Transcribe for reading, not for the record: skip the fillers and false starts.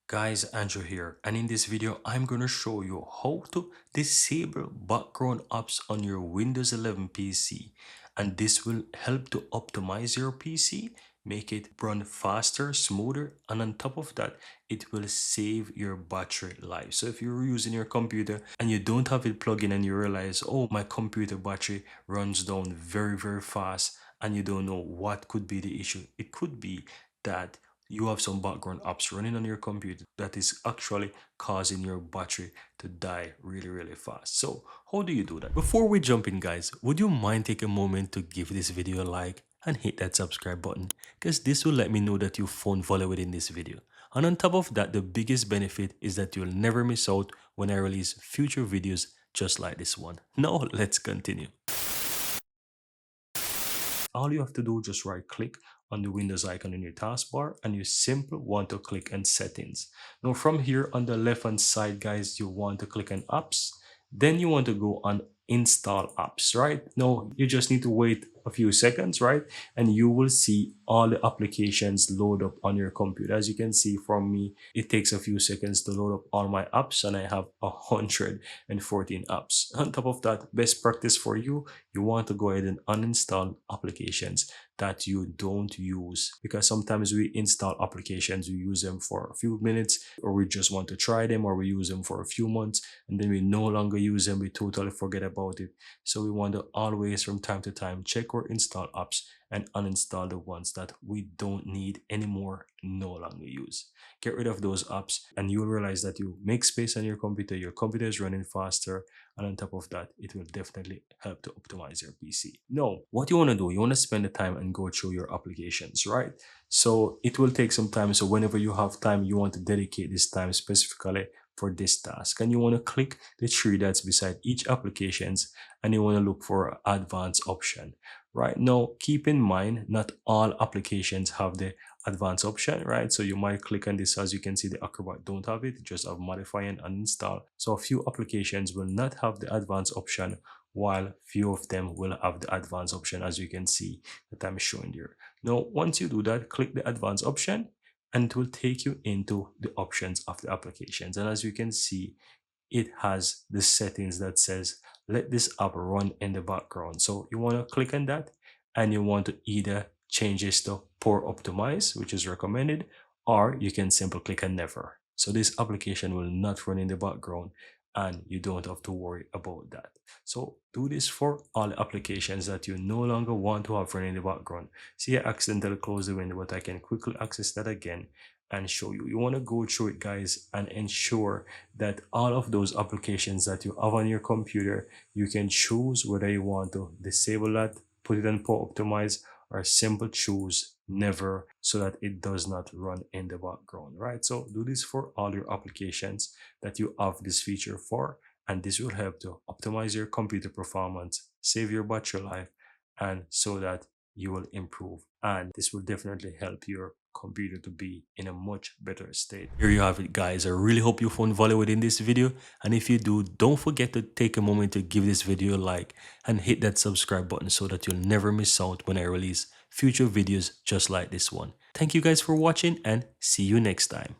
Guys, Andrew here, and in this video I'm going to show you how to disable background apps on your Windows 11 PC, and this will help to optimize your PC, make it run faster, smoother, and on top of that it will save your battery life. So if you're using your computer and you don't have it plugged in and you realize, oh, my computer battery runs down very fast, and you don't know what could be the issue, it could be that you have some background apps running on your computer that is actually causing your battery to die really fast. So how do you do that? Before we jump in, guys, would you mind take a moment to give this video a like and hit that subscribe button, because this will let me know that you found value within this video. And on top of that, the biggest benefit is that you'll never miss out when I release future videos just like this one. Now let's continue. All you have to do, just right click on the Windows icon in your taskbar, and you simply want to click on settings. Now from here on the left hand side, guys, you want to click on apps, then you want to go on install apps. Right now you just need to wait a few seconds, right, and you will see all the applications load up on your computer. As you can see from me, it takes a few seconds to load up all my apps, and I have 114 apps. On top of that, best practice for you, you want to go ahead and uninstall applications that you don't use, because sometimes we install applications, we use them for a few minutes, or we just want to try them, or we use them for a few months and then we no longer use them, we totally forget about it. So we want to always from time to time check or install apps and uninstall the ones that we don't need anymore, no longer use. Get rid of those apps and you'll realize that you make space on your computer is running faster, and on top of that it will definitely help to optimize your PC. Now what you want to do, you want to spend the time and go through your applications, right? So it will take some time, so whenever you have time you want to dedicate this time specifically for this task, and you want to click the three dots beside each applications, and you want to look for advanced option. Right now keep in mind, not all applications have the advanced option, right? So you might click on this. As you can see, the Acrobat don't have it, just have modify and uninstall. So a few applications will not have the advanced option, while few of them will have the advanced option, as you can see that I'm showing here. Now once you do that, click the advanced option and it will take you into the options of the applications, and as you can see it has the settings that says let this app run in the background. So you want to click on that, and you want to either change this to poor optimize, which is recommended, or you can simply click on never. So this application will not run in the background and you don't have to worry about that. So do this for all applications that you no longer want to have running in the background. See, I accidentally closed the window, but I can quickly access that again and show you. You want to go through it, guys, and ensure that all of those applications that you have on your computer, you can choose whether you want to disable that, put it on poor optimize, or simple choose never, so that it does not run in the background, right? So do this for all your applications that you have this feature for, and this will help to optimize your computer performance, save your battery life, and so that you will improve, and this will definitely help your computer to be in a much better state. Here you have it, guys. I really hope you found value within this video, and if you do, don't forget to take a moment to give this video a like and hit that subscribe button so that you'll never miss out when I release future videos just like this one. Thank you guys for watching, and see you next time.